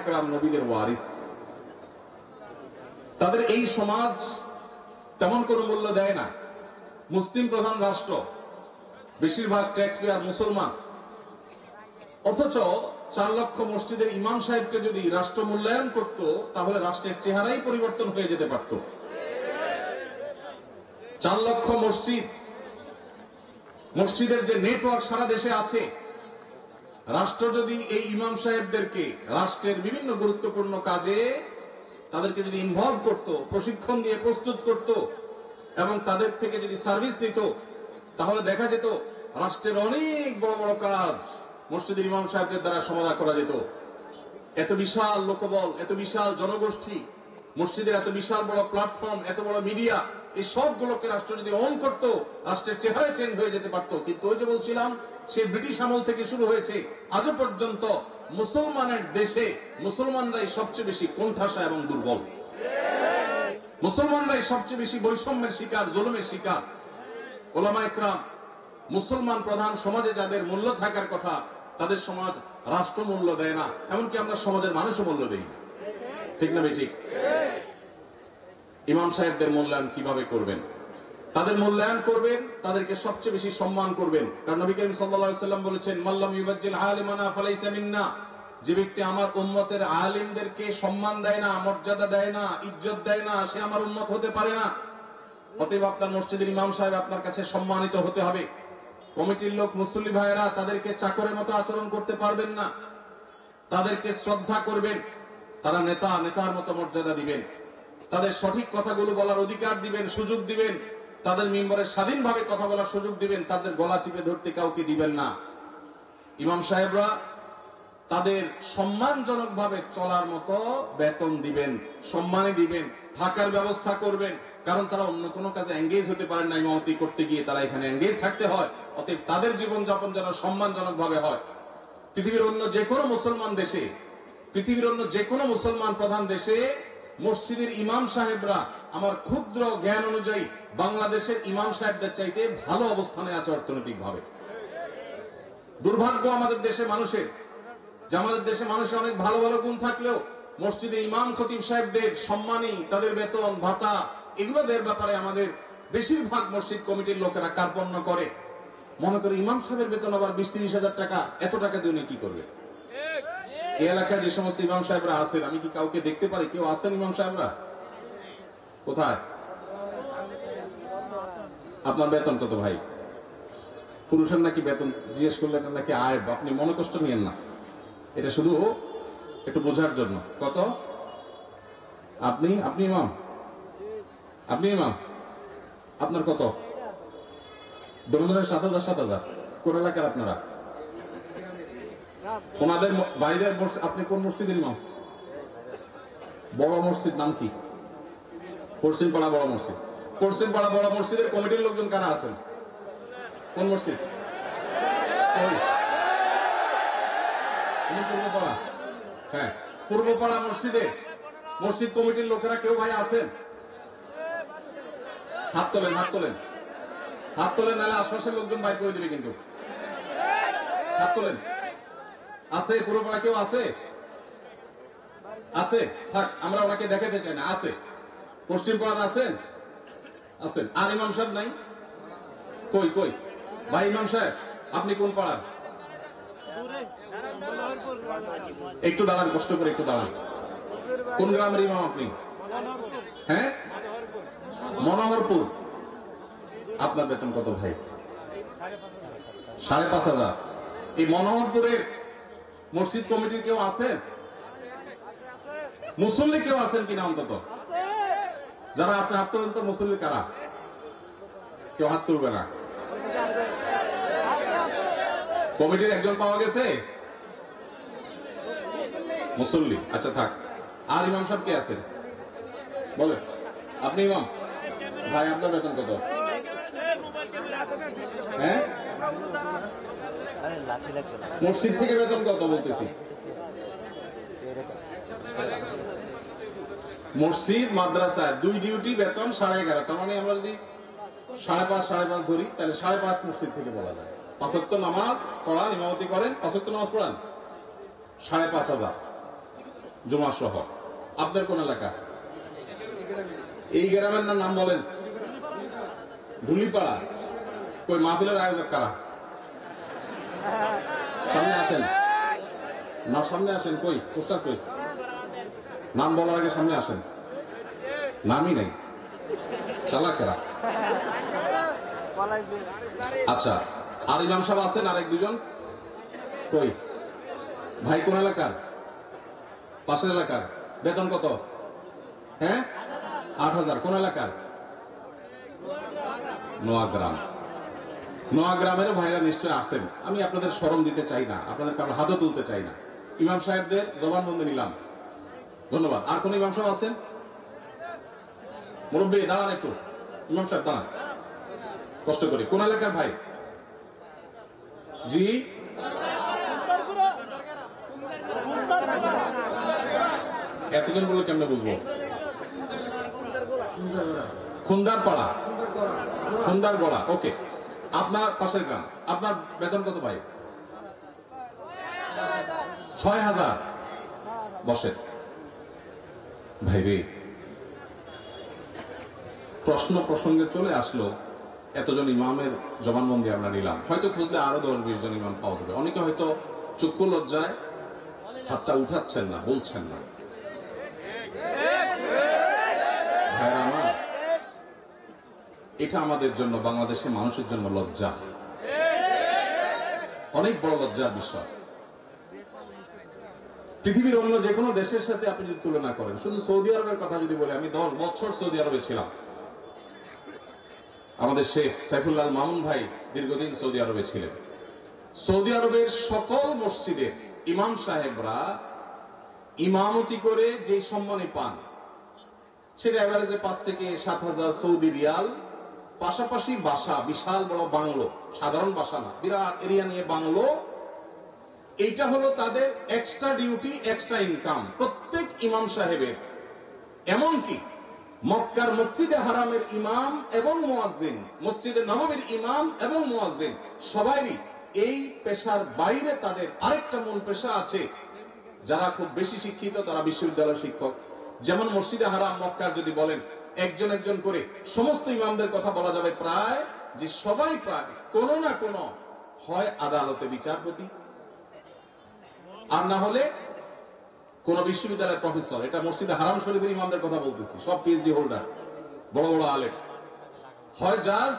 একরাম নবীদের ওয়ারিস। তাদের এই সমাজ তেমন কোনো মূল্য দেয় না। মুসলিম প্রধান রাষ্ট্র, বেশিরভাগ ট্যাক্স পেয়ার মুসলমান, অথচ 4 লক্ষ মসজিদের ইমাম সাহেবকে যদি রাষ্ট্র মূল্যায়ন করত তাহলে রাষ্ট্রের চেহারাই পরিবর্তন হয়ে যেতে পারত। 4 লক্ষ মসজিদের যে নেটওয়ার্ক সারা দেশে আছে, রাষ্ট্র যদি এই ইমাম সাহেবদেরকে রাষ্ট্রের বিভিন্ন গুরুত্বপূর্ণ কাজে তাদেরকে যদি ইনভলভ করত, প্রশিক্ষণ দিয়ে প্রস্তুত করত এবং তাদের থেকে যদি সার্ভিস দিত, তাহলে দেখা যেত রাষ্ট্রের অনেক বড় বড় কাজ মসজিদের ইমাম সাহেবদের দ্বারা সমাধান করা যেত। এত বিশাল লোকবল, এত বিশাল জনগোষ্ঠী, মসজিদের এত বিশাল বড় প্ল্যাটফর্ম, এত বড় মিডিয়া, এই সবগুলোকে রাষ্ট্র যদি অন করত, রাষ্ট্রের চেহারা চেঞ্জ হয়ে যেতে পারত। কিন্তু ওই যে বলছিলাম, সেই ব্রিটিশ আমল থেকে শুরু হয়েছে আজও পর্যন্ত মুসলমানের দেশে মুসলমানরাই সবচেয়ে বেশি কোণঠাসা এবং দুর্বল। মুসলমানরাই সবচেয়ে বেশি বৈষম্যের শিকার, জুলুমের শিকার। ওলামা ইকরাম, মুসলমান প্রধান সমাজে যাদের মূল্য থাকার কথা, তাদের সমাজ রাষ্ট্র মূল্য দেয় না, এমনকি আমরা সমাজের মানুষও মূল্য দেই না। ঠিক না ভাই? ঠিক। ইমাম সাহেবদের মূল্যায়ন কিভাবে করবেন? তাদের মূল্যায়ন করবেন, তাদেরকে সবচেয়ে বেশি সম্মান করবেন। কারণ নবী করিম সাল্লাল্লাহু আলাইহি ওয়াসাল্লাম বলেছেন, মাল্লাম ইউবাজ্জিল আলিমানা ফালাইসা মিন্না, যে ব্যক্তি আমার উম্মতের আলিমদেরকে সম্মান দেয় না, মর্যাদা দেয় না, ইজ্জত দেয় না, সে আমার উম্মত হতে পারে না। অতএব আপনার মসজিদের ইমাম সাহেব আপনার কাছে সম্মানিত হতে হবে। কমিটির লোক, মুসল্লি ভাইয়েরা, তাদেরকে চাকরের মতো আচরণ করতে পারবেন না, তাদেরকে শ্রদ্ধা করবেন। তারা নেতার মতো মর্যাদা দিবেন, তাদের সঠিক কথাগুলো বলার অধিকার দিবেন, সুযোগ দিবেন, তাদের মিম্বরে স্বাধীনভাবে কথা বলার সুযোগ দিবেন, তাদের গলা চিপে ধরতে কাউকে দিবেন না। ইমাম সাহেবরা তাদের সম্মানজনক ভাবে চলার মতো বেতন দিবেন, সম্মানে দিবেন, থাকার ব্যবস্থা করবেন। কারণ তারা অন্য কোনো কাজে এঙ্গেজ হতে পারেন না, ইমামতি করতে গিয়ে তারা এখানে এঙ্গেজ থাকতে হয়। অতএব তাদের জীবনযাপন যেন সম্মানজনক ভাবে হয়। পৃথিবীর অন্য যে কোনো মুসলমান দেশে, পৃথিবীর অন্য যে কোনো মুসলমান প্রধান দেশে মসজিদের ইমাম সাহেবরা আমার ক্ষুদ্র জ্ঞান অনুযায়ী বাংলাদেশের ইমাম সাহেবদের চাইতে ভালো অবস্থানে আছে অর্থনৈতিক ভাবে। দুর্ভাগ্য আমাদের দেশে মানুষের, যে আমাদের দেশে মানুষের অনেক ভালো ভালো গুণ থাকলেও মসজিদে ইমাম খতিব সাহেবদের সম্মানী, তাদের বেতন ভাতা, এগুলো দেওয়ার ব্যাপারে আমাদের বেশিরভাগ মসজিদ কমিটির লোকেরা কার্পণ্য করে। মনে করে ইমাম সাহেবের বেতন আবার 20-30 হাজার টাকা, এত টাকা দিয়ে কি করবে? এই এলাকায় যে সমস্ত ইমাম সাহেবরা আছেন, আমি কি কাউকে দেখতে পারি? কেউ আছেন ইমাম সাহেবরা? কোথায়? আপনার বেতন কত ভাই? পুরুষের নাকি বেতন জিজ্ঞেস করলে নাকি আয়, আপনি মনে কষ্ট নিয়েন না, এটা শুধু একটু বোঝার জন্য। কত? আপনি ইমাম? আপনি ইমাম? আপনার কত? দরজনের 7,000 কোন এলাকার আপনারা? ওনাদের বাইরের। আপনি কোন মসজিদের ইমাম? বড় মসজিদ নাম কি? পশ্চিমপাড়া বড় মসজিদ। পশ্চিমপাড়া বড় মসজিদের কমিটির লোকজন কারা আছেন? কোন মসজিদ? পূর্বপাড়া। হ্যাঁ, পূর্বপাড়া মসজিদে মসজিদ কমিটির লোকেরা কেউ ভাই আছেন? হাত তোলেন, হাত তোলেন, হাত তোলেন, নাহলে আশপাশের লোকজন বাইর করে দিবে কিন্তু। হাত তোলেন। আছে পূর্বপাড়া কেউ আছে? আছে? থাক, আমরা ওনাকে দেখাতে চাই না। আছে। পশ্চিম পাড়া আছেন? আছেন। আর ইমাম সাহেব নাই? কই ভাই ইমাম সাহেব, আপনি কোন পাড়ার? একটু দাঁড়ান, কষ্ট করে একটু দাঁড়ান। কোন গ্রামের ইমাম আপনি? হ্যাঁ, মনোহরপুর। আপনার বেতন কত ভাই? 5,500। এই মনোহরপুরের মসজিদ কমিটির কেউ আছেন? মুসল্লি কেউ আছেন কিনা? অন্তত যারা আছে হাত তোলেন তো। মুসল্লি কারা? কেউ হাত তুলবে না। কমিটির একজন পাওয়া গেছে? মুসল্লি। আচ্ছা থাক। আর ইমাম সাহেব কে আছেন? বলে। আপনি ইমাম? ভাই আপনার বেতন কত? হ্যাঁ, মসজিদ থেকে বেতন কত বলতেছি? মসজিদ মাদ্রাসায় 2 ডিউটি বেতন 11.5। তার মানে আমরা যদি 5.5 ধরি, তাহলে 5.5 মসজিদ থেকে বলা যায়। 5 ওয়াক্ত নামাজ পড়ান, ইমামতি করেন, 5 ওয়াক্ত নামাজ পড়ান, 5,500। জুমা সহ। আপনার কোন এলাকা? এই গ্রামের নাম বলেন? ধুলিপাড়া। কই মাহফিলের আয়োজক কারা? সামনে আসেন না, সামনে আসেন। কই পোস্টার কই? নাম বলার আগে সামনে আসেন। নামই নেই, চালাকেরা। আচ্ছা, আর ইমাম সাহেব আছেন আর এক দুজন? কই ভাই? কোন এলাকার? পাশের এলাকার। বেতন কত? হ্যাঁ, 8,000। কোন এলাকার? নোয়াগ্রাম। নোয়াগ্রামের ভাইরা নিশ্চয় আছেন। আমি আপনাদের শরম দিতে চাই না, আপনাদের কারো হাতও তুলতে চাই না। ইমাম সাহেবদের জবানবন্দি নিলাম, ধন্যবাদ। আর কোন ইমাম সাহেব আছেন? মুরব্বী দাঁড়ান একটু। ইমাম সাহেব দাঁড়ান, কষ্ট করে। কোন এলাকার ভাই? জি, এতজন বলে কেমনে বুঝবো? খুন্দার পাড়া, খুন্দার গড়া। ওকে, আপনার পাশের গ্রাম। আপনার বেতন কত ভাই? 6,000। বসেন ভাই রে। প্রশ্ন প্রসঙ্গে চলে আসলো, এতজন ইমামের জবানবন্দি আমরা নিলাম। হয়তো খুঁজলে আরো 10-20 জন ইমাম পাওয়া যাবে। অনেকে হয়তো চক্ষু লজ্জায় হাতটা উঠাচ্ছেন না, বলছেন না। ভাইরা আমার, এটা আমাদের জন্য, বাংলাদেশের মানুষের জন্য লজ্জা, অনেক বড় লজ্জার বিষয়। পৃথিবীর অন্য যে কোনো দেশের সাথে আপনি যদি তুলনা করেন, শুধু সৌদি আরবের কথা যদি বলি, আমি 10 বছর সৌদি আরবে ছিলাম। আমাদের শেখ সাইফুল্লাহ মামুন ভাই দীর্ঘদিন সৌদি আরবে ছিলেন। সৌদি আরবের সকল মসজিদে ইমাম সাহেবরা ইমামতি করে যে সম্মানী পান, সেটা এভারেজে 5 থেকে 7,000 সৌদি রিয়াল। পাশাপাশি বাসা, বিশাল বড় বাংলো, সাধারণ বাসা না, বিরাট এরিয়া নিয়ে বাংলো। এইটা হলো তাদের এক্সট্রা ডিউটি, এক্সট্রা ইনকাম প্রত্যেক ইমাম সাহেবের। এমনকি মক্কার মসজিদে হারামের ইমাম এবং মুয়াজ্জিন, মসজিদে নববীর ইমাম এবং মুয়াজ্জিন, সবাইরই এই পেশার বাইরে তাদের আরেকটা মূল পেশা আছে। যারা খুব বেশি শিক্ষিত তারা বিশ্ববিদ্যালয়ের শিক্ষক। যেমন মসজিদে হারাম মক্কার যদি বলেন একজন একজন করে সমস্ত ইমামদের কথা বলা যাবে, প্রায় যে সবাই প্রায় কোনো না কোনো হয় আদালতে বিচারপতি, আর না হলে কোন বিশ্ববিদ্যালয়ের প্রফেসর। এটা মসজিদে হারাম শরীফের ইমামদের কথা বলতেছি, সব পিএইচডি হোল্ডার, বড় বড় আলেম। হয় জাজ,